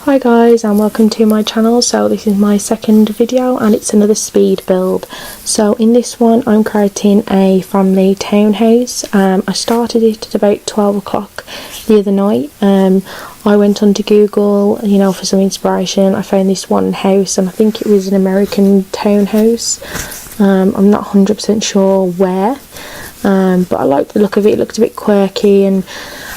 Hi guys, and welcome to my channel. So this is my second video and it's another speed build. So in this one I'm creating a family townhouse. I started it at about 12 o'clock the other night. I went onto Google, for some inspiration. I found this one house and I think it was an American townhouse. I'm not 100% sure where, but I liked the look of it. It looked a bit quirky, and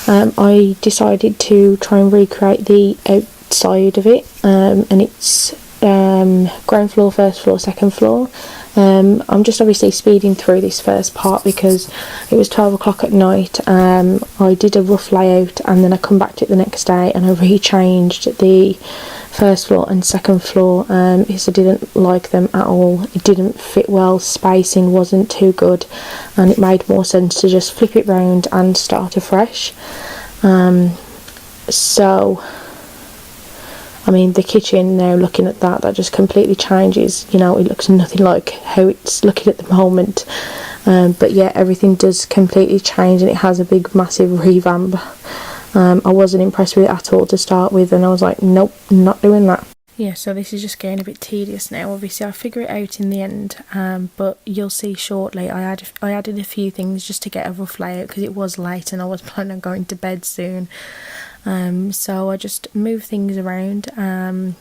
I decided to try and recreate the outside of it, and it's ground floor, first floor, second floor. I'm just obviously speeding through this first part because it was 12 o'clock at night. I did a rough layout and then I come back to it the next day and I rechanged the first floor and second floor because I didn't like them at all. It didn't fit well, spacing wasn't too good, and it made more sense to just flip it round and start afresh. I mean, the kitchen now, looking at that just completely changes. It looks nothing like how it's looking at the moment. But yeah, everything does completely change and it has a big, massive revamp. I wasn't impressed with it at all to start with, and I was like, nope, not doing that. Yeah, so this is just getting a bit tedious now. Obviously, I'll figure it out in the end, but you'll see shortly. I added a few things just to get a rough layout because it was late and I was planning on going to bed soon. So I just move things around, and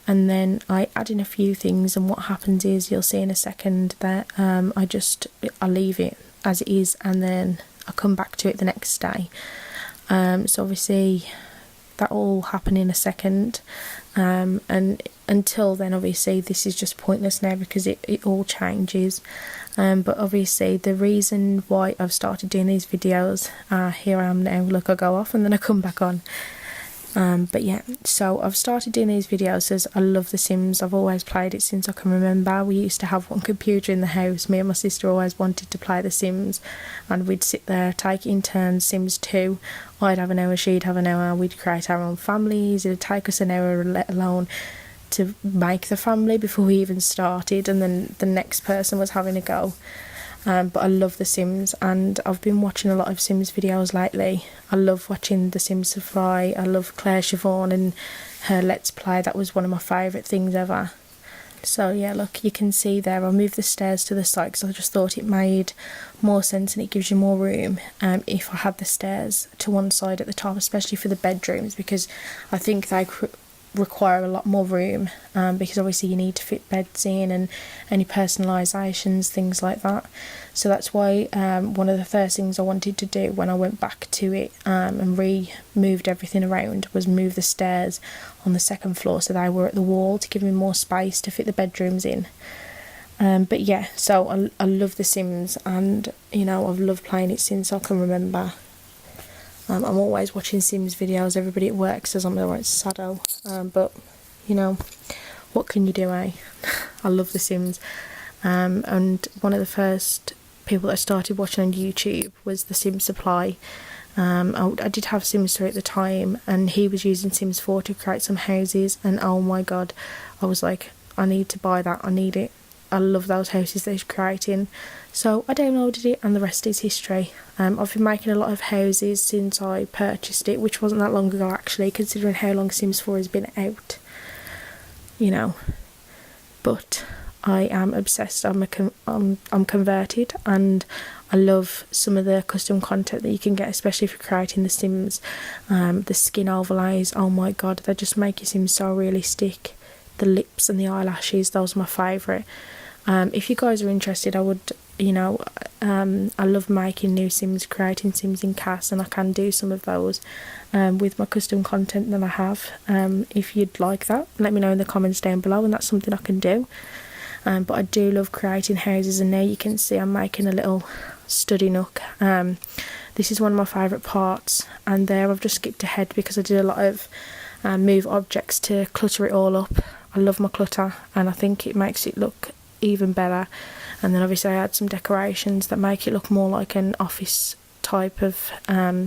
then I add in a few things, and what happens is, you'll see in a second that I leave it as it is, and then I come back to it the next day. So obviously that will happen in a second, and until then obviously this is just pointless now because it all changes. But obviously the reason why I've started doing these videos, here I am now, look, I go off and then I come back on. But yeah, so I've started doing these videos as I love The Sims. I've always played it since I can remember. We used to have one computer in the house. Me and my sister always wanted to play The Sims, and we'd sit there, take it in turns, Sims 2. I'd have an hour, she'd have an hour, we'd create our own families. It'd take us an hour, let alone to make the family before we even started, and then the next person was having a go. But I love The Sims, and I've been watching a lot of Sims videos lately. I love watching The Sims Fry. I love Claire Siobhan and her Let's Play. That was one of my favourite things ever. So yeah, look, you can see there I moved the stairs to the side because I just thought it made more sense and it gives you more room if I had the stairs to one side at the top, especially for the bedrooms, because I think they require a lot more room, because obviously you need to fit beds in and any personalisations, things like that. So that's why one of the first things I wanted to do when I went back to it and moved everything around was move the stairs on the second floor so they were at the wall to give me more space to fit the bedrooms in. But yeah, so I love The Sims, and I've loved playing it since I can remember. I'm always watching Sims videos. Everybody at work says I'm the right sado, but what can you do, eh? I love The Sims, and one of the first people that I started watching on YouTube was The Sims Supply. I did have Sims 3 at the time, and he was using Sims 4 to create some houses, and oh my god, I was like, I need to buy that, I need it. I love those houses that he's creating. So I downloaded it and the rest is history. I've been making a lot of houses since I purchased it, which wasn't that long ago actually, considering how long Sims 4 has been out. But I am obsessed. I'm converted, and I love some of the custom content that you can get, especially for creating the Sims. The skin overlays, oh my god, they just make your Sims so realistic. The lips and the eyelashes, those are my favourite. If you guys are interested, I would, I love making new Sims, creating Sims in CAS, and I can do some of those with my custom content that I have. If you'd like that, let me know in the comments down below, and that's something I can do. But I do love creating houses, and now you can see I'm making a little study nook. This is one of my favourite parts, and there I've just skipped ahead because I did a lot of move objects to clutter it all up. I love my clutter, and I think it makes it look even better. And then obviously I add some decorations that make it look more like an office type of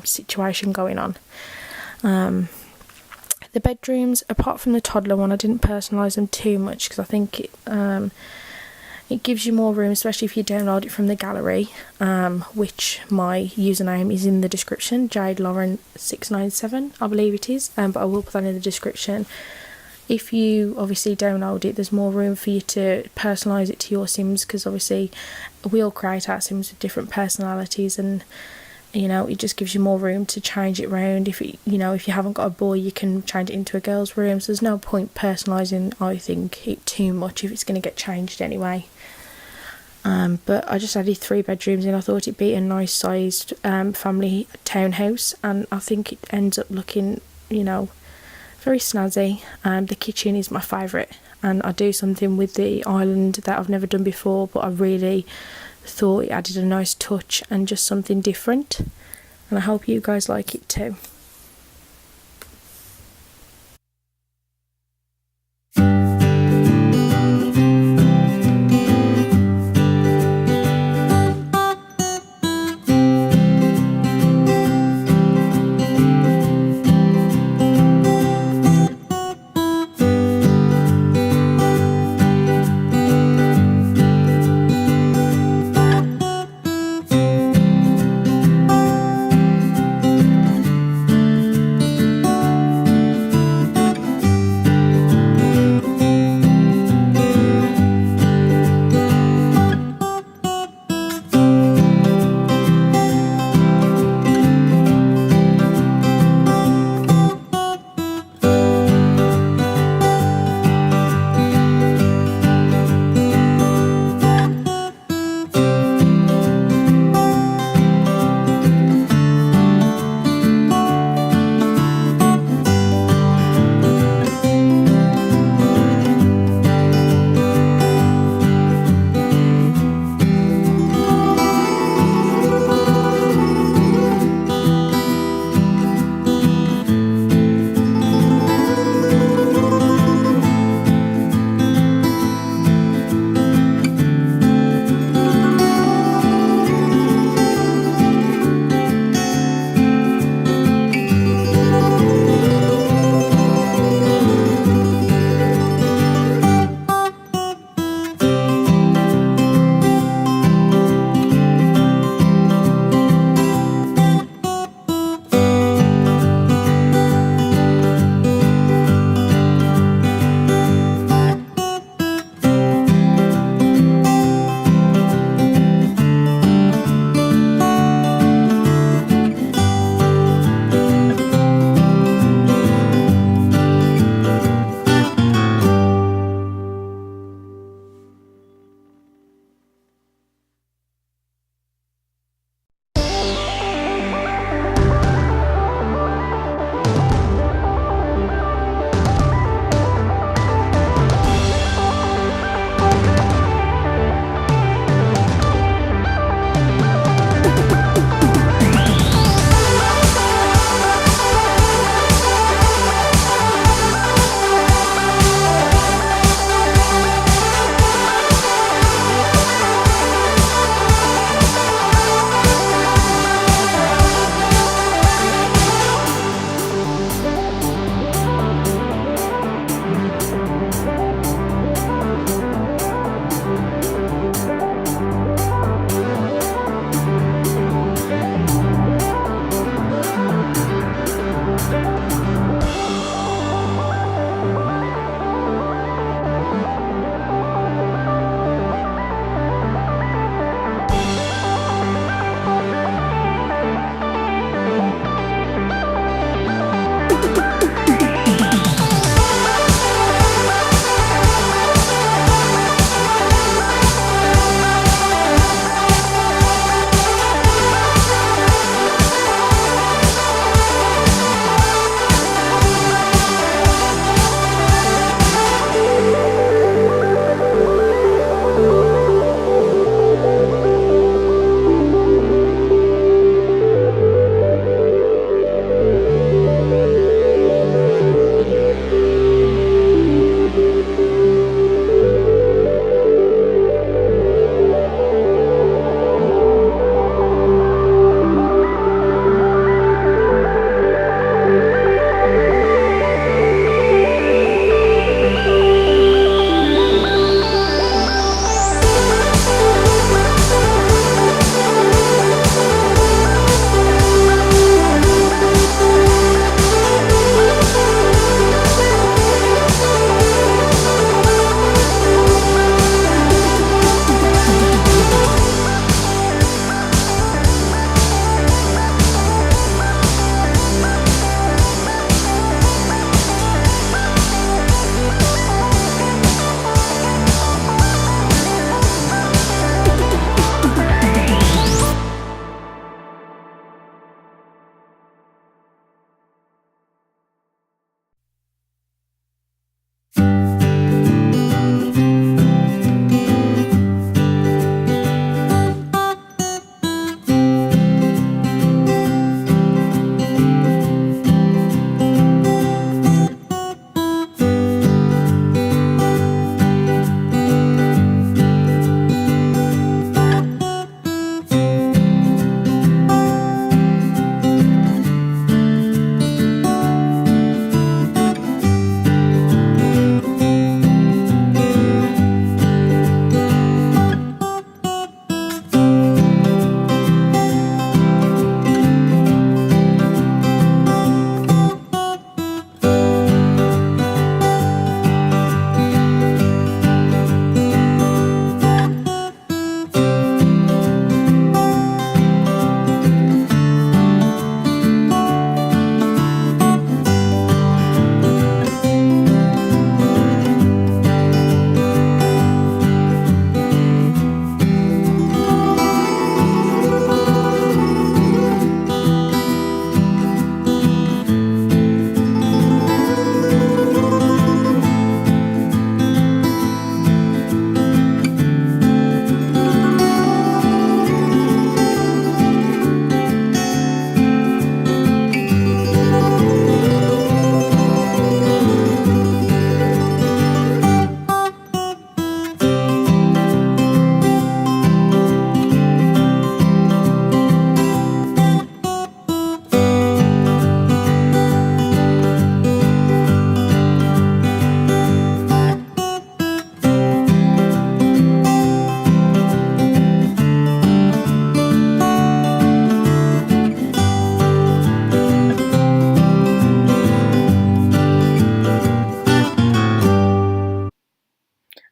situation going on. The bedrooms, apart from the toddler one, I didn't personalise them too much because I think It gives you more room, especially if you download it from the gallery, which my username is in the description, Jade Lauren 697 I believe it is, but I will put that in the description. If you obviously download it, there's more room for you to personalise it to your Sims, because obviously we all create our Sims with different personalities, and you know, it just gives you more room to change it around. If it, you know, if you haven't got a boy, you can change it into a girl's room, so there's no point personalising, I think, it too much if it's going to get changed anyway. But I just added 3 bedrooms in. I thought it'd be a nice sized family townhouse, and I think it ends up looking, you know, very snazzy. The kitchen is my favourite, and I do something with the island that I've never done before, but I really thought it added a nice touch and just something different, and I hope you guys like it too.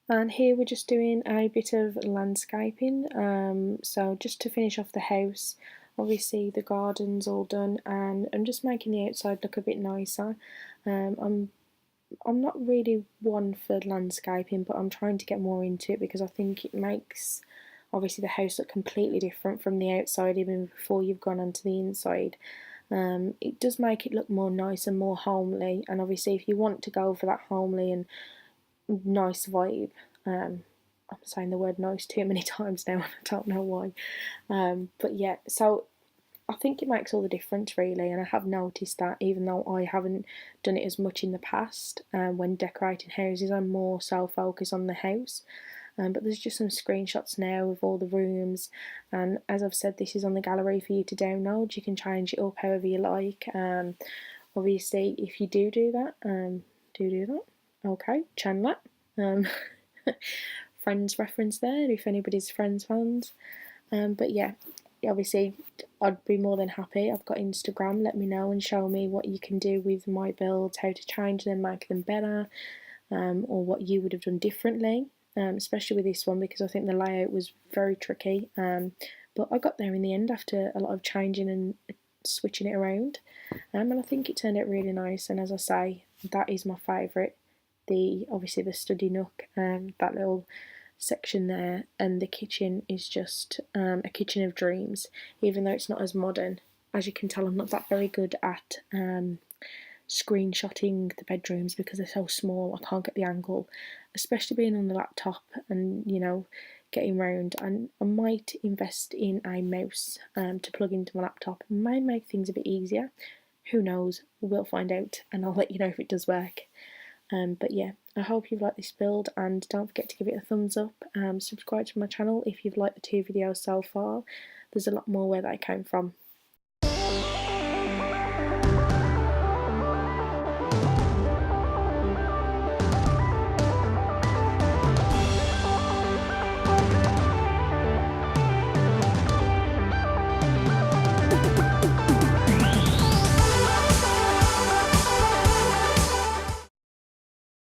And here we're just doing a bit of landscaping, so just to finish off the house. Obviously the garden's all done and I'm just making the outside look a bit nicer. I'm not really one for landscaping, but I'm trying to get more into it because I think it makes obviously the house look completely different from the outside even before you've gone onto the inside. It does make it look more nice and more homely, and obviously if you want to go for that homely and nice vibe, I'm saying the word nice too many times now and I don't know why, but yeah, so I think it makes all the difference really, and I have noticed that even though I haven't done it as much in the past, when decorating houses I'm more so focused on the house. But there's just some screenshots now of all the rooms, and as I've said, this is on the gallery for you to download. You can change it up however you like. Obviously if you do that, do that. Okay, Chandler. Um, Friends reference there if anybody's Friends fans. But yeah, obviously I'd be more than happy. I've got Instagram, let me know and show me what you can do with my builds, how to change them, make them better, or what you would have done differently, especially with this one because I think the layout was very tricky, but I got there in the end after a lot of changing and switching it around, and I think it turned out really nice. And as I say, that is my favourite, obviously the study nook, that little section there, and the kitchen is just a kitchen of dreams, even though it's not as modern. As you can tell, I'm not that very good at screenshotting the bedrooms because they're so small. I can't get the angle, especially being on the laptop and getting round. And I might invest in a mouse to plug into my laptop. It might make things a bit easier. Who knows? We'll find out, and I'll let you know if it does work. But yeah, I hope you've liked this build, and don't forget to give it a thumbs up. Subscribe to my channel if you've liked the 2 videos so far. There's a lot more where that came from.